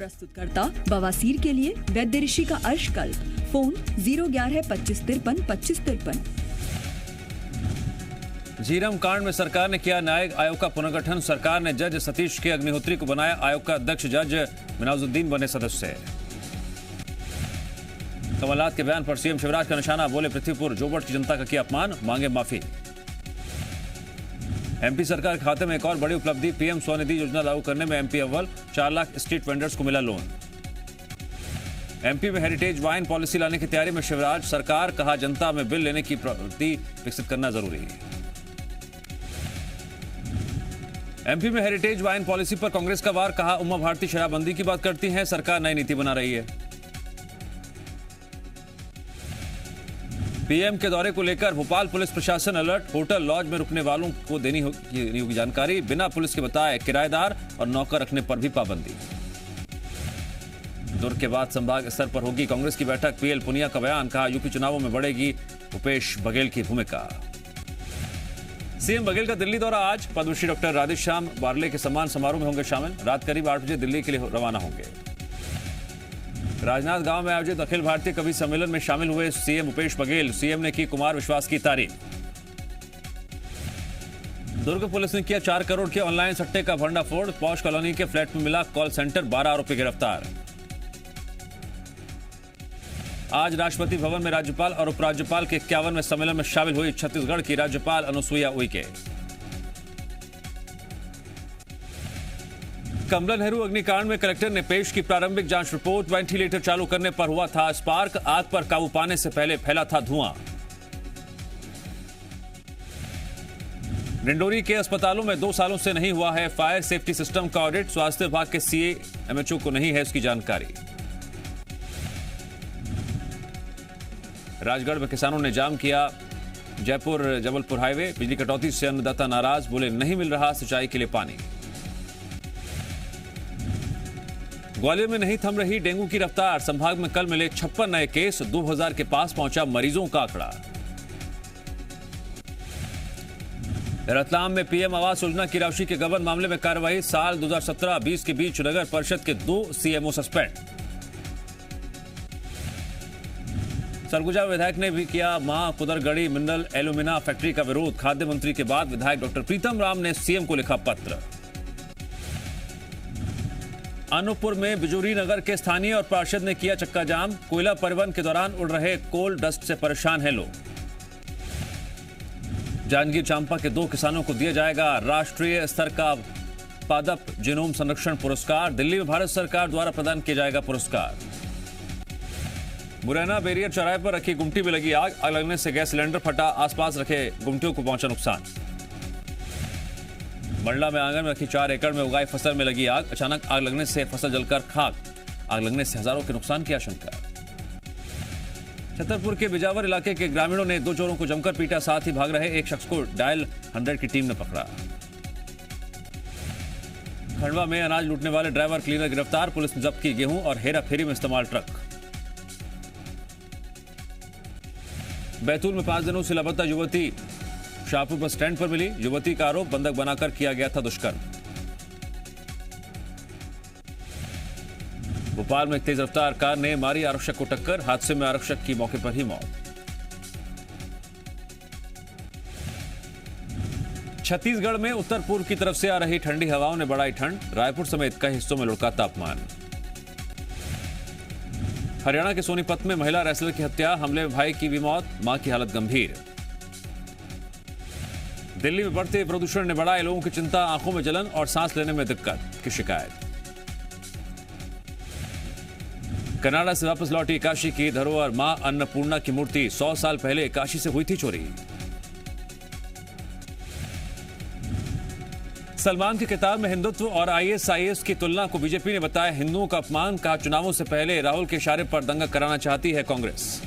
प्रस्तुतकर्ता बवासीर के लिए वैद्य ऋषि का अर्शकल्प। फोन 011-2553-2553। झीरम कांड में सरकार ने किया न्यायिक आयोग का पुनर्गठन। सरकार ने जज सतीश के अग्निहोत्री को बनाया आयोग का अध्यक्ष। जज मिनाजुद्दीन बने सदस्य। कमलनाथ के बयान पर सीएम शिवराज का निशाना। बोले पृथ्वीपुर जोबट की जनता का किया अपमान, मांगे माफी। एमपी सरकार के खाते में एक और बड़ी उपलब्धि। पीएम स्वनिधि योजना लागू करने में एमपी अव्वल। 4 लाख स्ट्रीट वेंडर्स को मिला लोन। एमपी में हेरिटेज वाइन पॉलिसी लाने की तैयारी में शिवराज। सरकार कहा जनता में बिल लेने की प्रवृत्ति विकसित करना जरूरी है। एमपी में हेरिटेज वाइन पॉलिसी पर कांग्रेस का वार। कहा उमा भारती शराबबंदी की बात करती हैं, सरकार नई नीति बना रही है। पीएम के दौरे को लेकर भोपाल पुलिस प्रशासन अलर्ट। होटल लॉज में रुकने वालों को देनी होगी जानकारी। बिना पुलिस के बताए किराएदार और नौकर रखने पर भी पाबंदी। दुर्ग के बाद संभाग स्तर पर होगी कांग्रेस की बैठक। पीएल पुनिया का बयान। कहा यूपी चुनावों में बढ़ेगी भूपेश बघेल की भूमिका। सीएम बघेल का दिल्ली दौरा आज। पद्मश्री डॉक्टर राधेश्याम बार्ले के सम्मान समारोह में होंगे शामिल। रात करीब 8 बजे दिल्ली के लिए रवाना होंगे। राजनाथ गांव में आयोजित अखिल भारतीय कवि सम्मेलन में शामिल हुए सीएम भूपेश बघेल। सीएम ने की कुमार विश्वास की तारीफ। दुर्ग पुलिस ने किया 4 करोड़ के ऑनलाइन सट्टे का भंडाफोड़। पॉश कॉलोनी के फ्लैट में मिला कॉल सेंटर। 12 आरोपी गिरफ्तार। आज राष्ट्रपति भवन में राज्यपाल और उपराज्यपाल के 51वें सम्मेलन में शामिल हुई छत्तीसगढ़ की राज्यपाल अनुसुईया उइके। कमला नेहरू अग्निकांड में कलेक्टर ने पेश की प्रारंभिक जांच रिपोर्ट। वेंटिलेटर चालू करने पर हुआ था स्पार्क। आग पर काबू पाने से पहले फैला था धुआं। डिंडोरी के अस्पतालों में 2 सालों से नहीं हुआ है फायर सेफ्टी सिस्टम का ऑडिट। स्वास्थ्य विभाग के सीए एमएचओ को नहीं है इसकी जानकारी। राजगढ़ में किसानों ने जाम किया जयपुर जबलपुर हाईवे। बिजली कटौती से अन्नदाता नाराज। बोले नहीं मिल रहा सिंचाई के लिए पानी। ग्वालियर में नहीं थम रही डेंगू की रफ्तार। संभाग में कल मिले 56 नए केस। 2000 के पास पहुंचा मरीजों का आंकड़ा। रतलाम में पीएम आवास योजना की राशि के गबन मामले में कार्रवाई। साल 2017-20 के बीच नगर परिषद के 2 सीएमओ सस्पेंड। सरगुजा विधायक ने भी किया मां कुदरगढ़ी मिनरल एल्यूमिना फैक्ट्री का विरोध। खाद्य मंत्री के बाद विधायक डॉक्टर प्रीतम राम ने सीएम को लिखा पत्र। अनूपपुर में बिजूरी नगर के स्थानीय और पार्षद ने किया चक्का जाम। कोयला परिवहन के दौरान उड़ रहे कोल डस्ट से परेशान हैं लोग। जांजगीर चांपा के 2 किसानों को दिया जाएगा राष्ट्रीय स्तर का पादप जीनोम संरक्षण पुरस्कार। दिल्ली में भारत सरकार द्वारा प्रदान किया जाएगा पुरस्कार। मुरैना बैरियर चौराहे पर रखी गुमटी में लगी आग। आग लगने से गैस सिलेंडर फटा। आसपास रखे गुमटियों को पहुंचा नुकसान। मंडला में आंगन में रखी 4 एकड़ में उगाई फसल में लगी आग। अचानक आग लगने से फसल जलकर खाक। आग लगने से हजारों के नुकसान की आशंका। छतरपुर के बिजावर इलाके के ग्रामीणों ने 2 चोरों को जमकर पीटा। साथ ही भाग रहे एक शख्स को डायल 100 की टीम ने पकड़ा। खंडवा में अनाज लूटने वाले ड्राइवर क्लीनर गिरफ्तार। पुलिस ने जब्त की गेहूं और हेरा फेरी में इस्तेमाल ट्रक। बैतूल में 5 दिनों से लापता युवती शाहपुर बस स्टैंड पर मिली। युवती का आरोप बंधक बनाकर किया गया था दुष्कर्म। भोपाल में एक तेज रफ्तार कार ने मारी आरक्षक को टक्कर। हादसे में आरक्षक की मौके पर ही मौत। छत्तीसगढ़ में उत्तर पूर्व की तरफ से आ रही ठंडी हवाओं ने बढ़ाई ठंड। रायपुर समेत कई हिस्सों में लुढ़का तापमान। हरियाणा के सोनीपत में महिला रेसलर की हत्या। हमले में भाई की भी मौत, मां की हालत गंभीर। दिल्ली में बढ़ते प्रदूषण ने बढ़ाई लोगों की चिंता। आंखों में जलन और सांस लेने में दिक्कत की शिकायत। कनाडा से वापस लौटी काशी की धरोहर मां अन्नपूर्णा की मूर्ति। 100 साल पहले काशी से हुई थी चोरी। सलमान की किताब में हिंदुत्व और आईएसआईएस की तुलना को बीजेपी ने बताया हिंदुओं का अपमान। कहा चुनावों से पहले राहुल के इशारे पर दंगा कराना चाहती है कांग्रेस।